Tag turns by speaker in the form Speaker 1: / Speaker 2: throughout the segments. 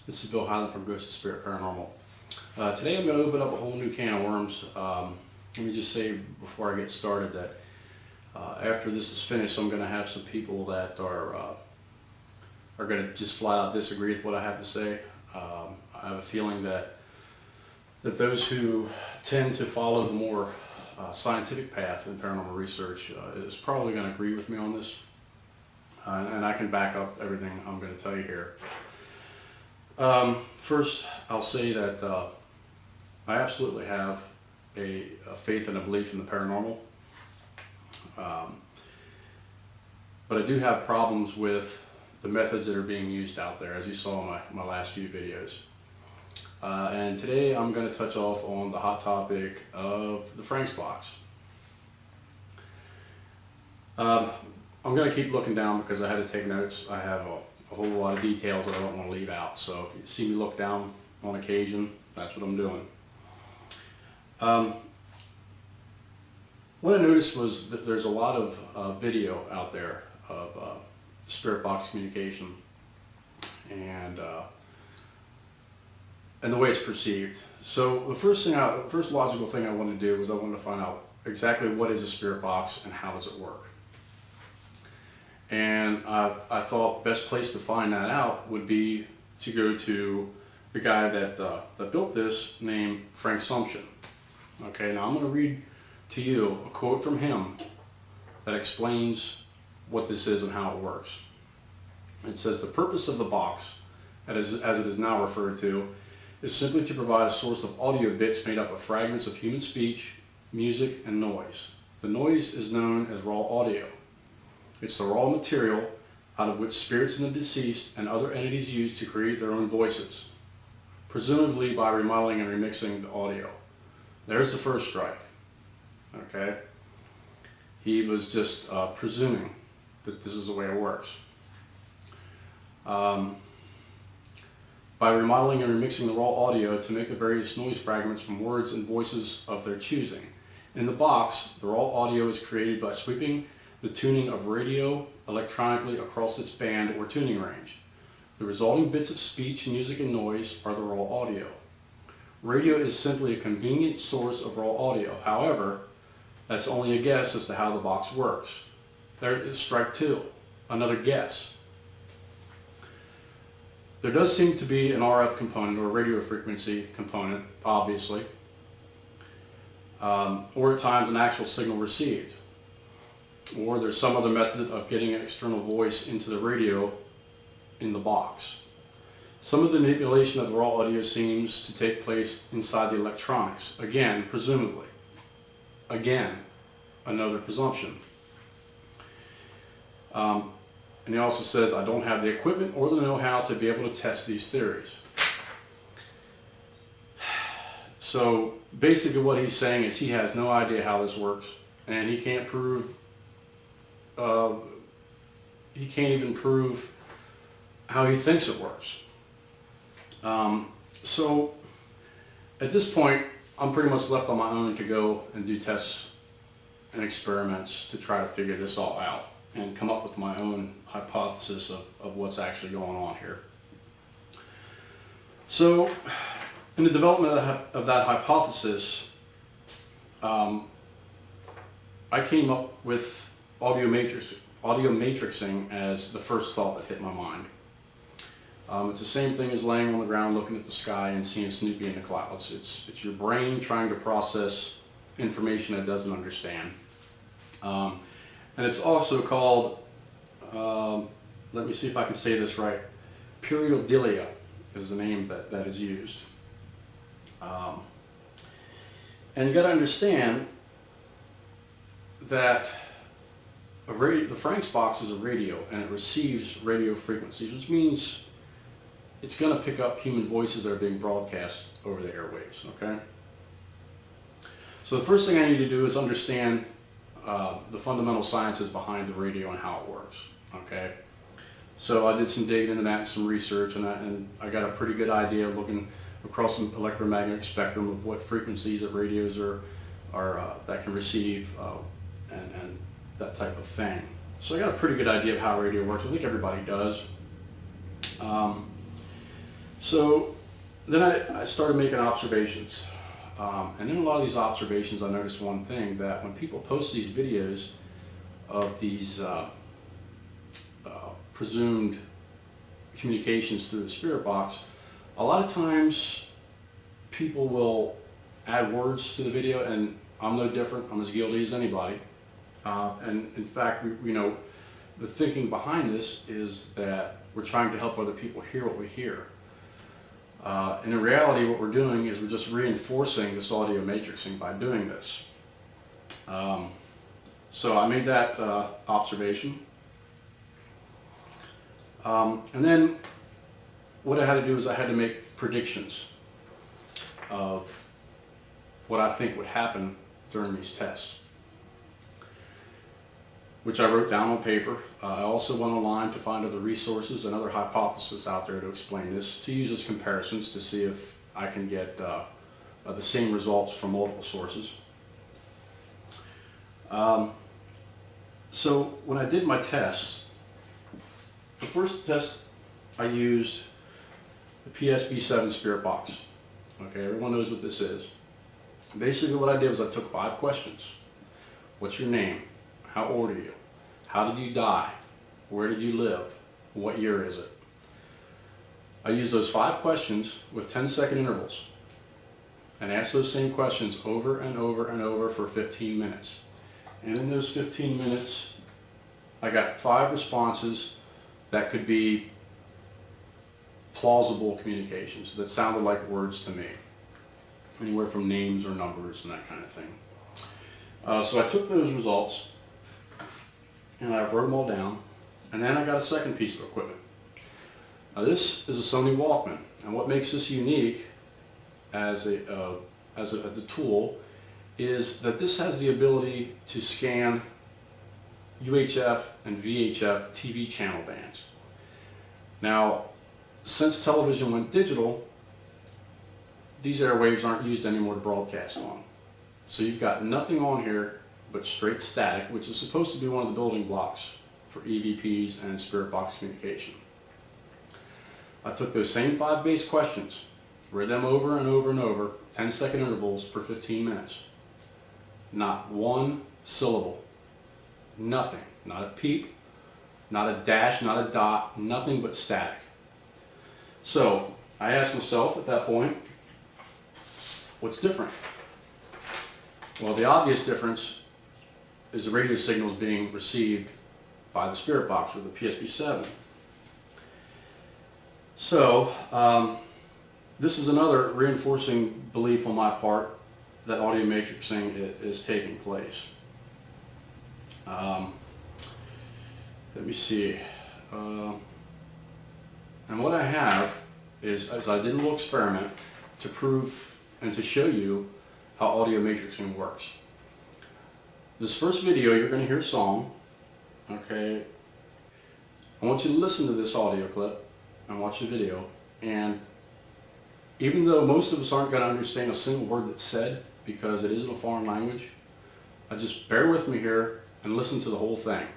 Speaker 1: This is Bill Highland from Ghost and Spirit Paranormal. Today I'm going to open up a whole new can of worms. Let me just say before I get started that after this is finished, I'm going to have some people that are going to just flat out disagree with what I have to say. I have a feeling that those who tend to follow the more scientific path in paranormal research is probably going to agree with me on this. And I can back up everything I'm going to tell you here. First, I'll say that I absolutely have a faith and a belief in the paranormal. But I do have problems with the methods that are being used out there, as you saw in my last few videos. And today I'm going to touch off on the hot topic of the Frank's box. I'm going to keep looking down because I had to take notes. I have a whole lot of details that I don't want to leave out. So if you see me look down on occasion, that's what I'm doing. What I noticed was that there's a lot of video out there of spirit box communication and the way it's perceived. So the first logical thing I wanted to do was I wanted to find out exactly what is a spirit box and how does it work. And I thought the best place to find that out would be to go to the guy that built this, named Frank Sumption. Okay, now I'm going to read to you a quote from him that explains what this is and how it works. It says, "The purpose of the box, as it is now referred to, is simply to provide a source of audio bits made up of fragments of human speech, music, and noise. The noise is known as raw audio. It's the raw material out of which spirits and the deceased and other entities use to create their own voices, presumably by remodeling and remixing the audio." There's the first strike. Okay? He was just presuming that this is the way it works. By remodeling and remixing the raw audio to make the various noise fragments from words and voices of their choosing. In the box, the raw audio is created by sweeping the tuning of radio electronically across its band or tuning range. The resulting bits of speech, music, and noise are the raw audio. Radio is simply a convenient source of raw audio. However, that's only a guess as to how the box works. There is strike two, another guess. There does seem to be an RF component or a radio frequency component, obviously, or at times an actual signal received. Or there's some other method of getting an external voice into the radio in the box. Some of the manipulation of the raw audio seems to take place inside the electronics. Again, presumably. Again, another presumption. And he also says, "I don't have the equipment or the know-how to be able to test these theories." So basically what he's saying is he has no idea how this works, and he can't even prove how he thinks it works. So at this point, I'm pretty much left on my own to go and do tests and experiments to try to figure this all out and come up with my own hypothesis of what's actually going on here. So in the development of that hypothesis, I came up with audio matrixing as the first thought that hit my mind. It's the same thing as laying on the ground looking at the sky and seeing Snoopy in the clouds. It's your brain trying to process information it doesn't understand. And it's also called, let me see if I can say this right, pareidolia is the name that is used. And you got to understand that the Frank's box is a radio, and it receives radio frequencies, which means it's going to pick up human voices that are being broadcast over the airwaves, okay? So the first thing I need to do is understand the fundamental sciences behind the radio and how it works, okay? So I did some digging into that and some research, and I got a pretty good idea looking across the electromagnetic spectrum of what frequencies that radios are that can receive and that type of thing. So I got a pretty good idea of how radio works. I think everybody does. So then I started making observations. And in a lot of these observations, I noticed one thing, that when people post these videos of these presumed communications through the spirit box, a lot of times people will add words to the video, and I'm no different. I'm as guilty as anybody. And in fact, the thinking behind this is that we're trying to help other people hear what we hear. And in reality, what we're doing is we're just reinforcing this audio matrixing by doing this. So I made that observation. And then what I had to do is I had to make predictions of what I think would happen during these tests, which I wrote down on paper. I also went online to find other resources and other hypotheses out there to explain this, to use as comparisons to see if I can get the same results from multiple sources. So when I did my tests, the first test I used the PSB7 Spirit Box. Okay, everyone knows what this is. Basically what I did was I took 5 questions. What's your name? How old are you? How did you die? Where did you live? What year is it? I used those 5 questions with 10-second intervals and asked those same questions over and over and over for 15 minutes. And in those 15 minutes, I got 5 responses that could be plausible communications that sounded like words to me. Anywhere from names or numbers and that kind of thing. So I took those results and I wrote them all down, and then I got a second piece of equipment. Now this is a Sony Walkman, and what makes this unique as a tool is that this has the ability to scan UHF and VHF TV channel bands. Now, since television went digital, these airwaves aren't used anymore to broadcast on. So you've got nothing on here but straight static, which is supposed to be one of the building blocks for EVPs and spirit box communication. I took those same 5 base questions, read them over and over and over, 10-second intervals for 15 minutes. Not one syllable. Nothing. Not a peep, not a dash, not a dot, nothing but static. So I asked myself at that point, what's different? Well, the obvious difference is the radio signals being received by the spirit box or the PSB7. So this is another reinforcing belief on my part that audio matrixing is taking place. Let me see. And what I have is I did a little experiment to prove and to show you how audio matrixing works. This first video, you're going to hear a song. Okay. I want you to listen to this audio clip and watch the video. And even though most of us aren't going to understand a single word that's said because it is in a foreign language, just bear with me here and listen to the whole thing.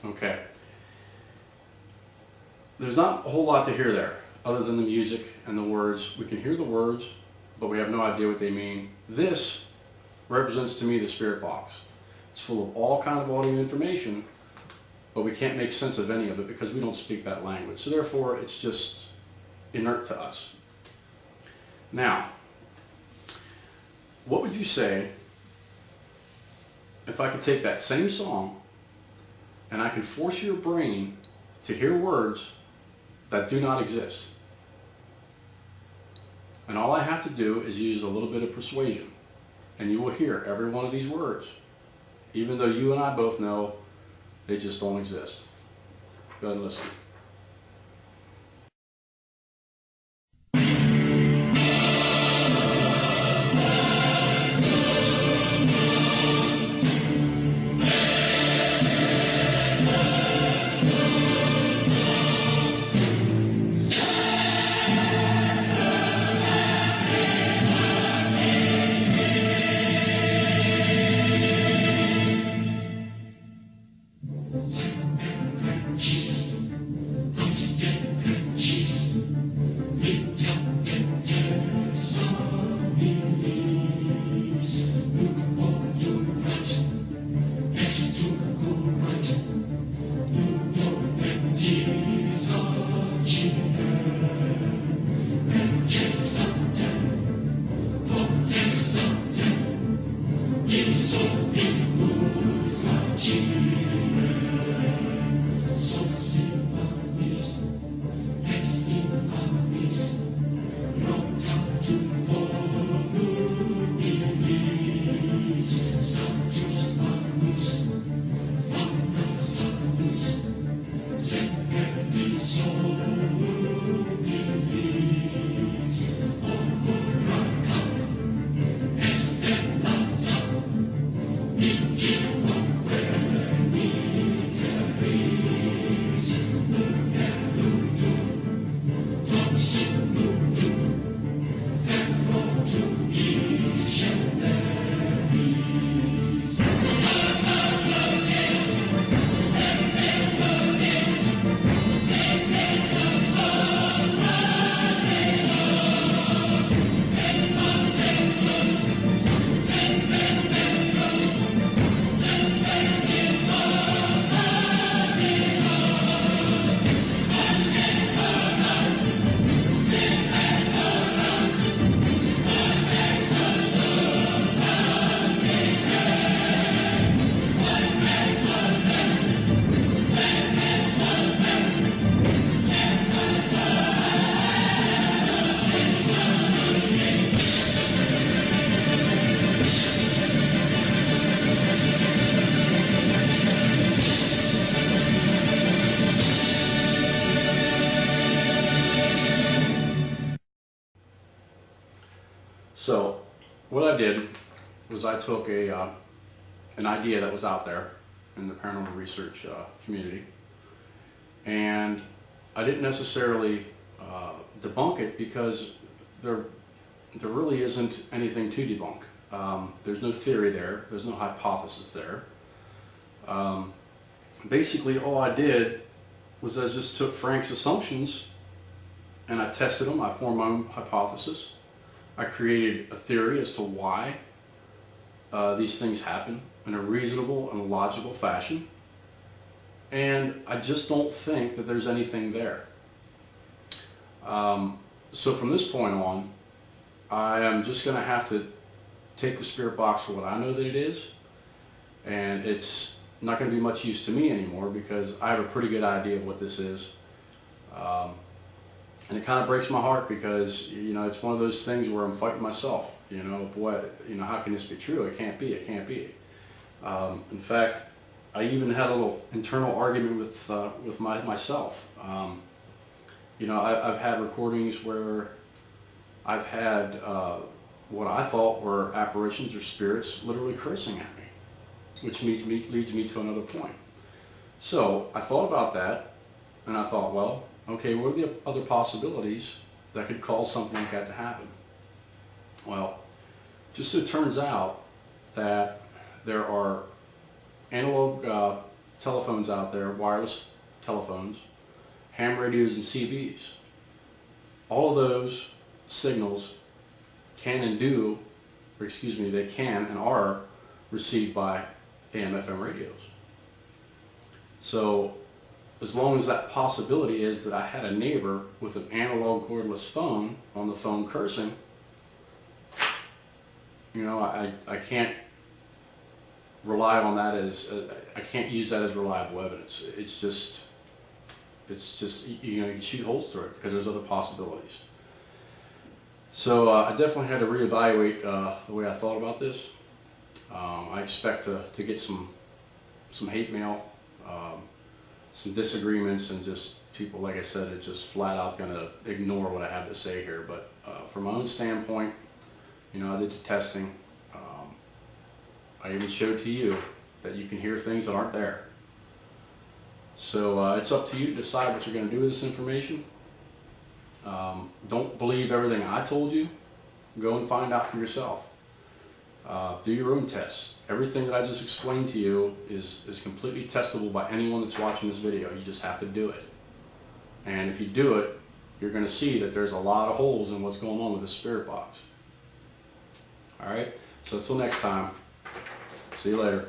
Speaker 1: Okay. There's not a whole lot to hear there other than the music and the words. We can hear the words, but we have no idea what they mean. This represents to me the spirit box. It's full of all kind of audio information, but we can't make sense of any of it because we don't speak that language. So therefore, it's just inert to us. Now, what would you say if I could take that same song and I could force your brain to hear words that do not exist? And all I have to do is use a little bit of persuasion, and you will hear every one of these words, even though you and I both know they just don't exist. Go ahead and listen. So what I did was I took an idea that was out there in the paranormal research community, and I didn't necessarily debunk it because there really isn't anything to debunk. There's no theory there. There's no hypothesis there. Basically, all I did was I just took Frank's assumptions and I tested them. I formed my own hypothesis. I created a theory as to why these things happen in a reasonable and logical fashion. And I just don't think that there's anything there. So from this point on, I am just going to have to take the spirit box for what I know that it is. And it's not going to be much use to me anymore because I have a pretty good idea of what this is. And it kind of breaks my heart because, you know, it's one of those things where I'm fighting myself. You know, boy, you know, how can this be true? It can't be. It can't be. In fact, I even had a little internal argument with myself. You know, I've had recordings where I've had what I thought were apparitions or spirits literally cursing at me, which leads me to another point. So I thought about that, and I thought, well, okay, what are the other possibilities that could cause something like that to happen? Well, just so it turns out that there are analog telephones out there, wireless telephones, ham radios and CBs. All of those signals can and do, or excuse me, they can and are received by AM/FM radios. So as long as that possibility is that I had a neighbor with an analog cordless phone on the phone cursing, you know, I can't rely on that as, I can't use that as reliable evidence. It's just, you know, you can shoot holes through it because there's other possibilities. So I definitely had to reevaluate the way I thought about this. I expect to get some hate mail, some disagreements, and just people, like I said, are just flat out going to ignore what I have to say here. But from my own standpoint, you know, I did the testing. I even showed to you that you can hear things that aren't there. So it's up to you to decide what you're going to do with this information. Don't believe everything I told you. Go and find out for yourself. Do your own tests. Everything that I just explained to you is completely testable by anyone that's watching this video. You just have to do it. And if you do it, you're going to see that there's a lot of holes in what's going on with the spirit box. Alright? So until next time, see you later.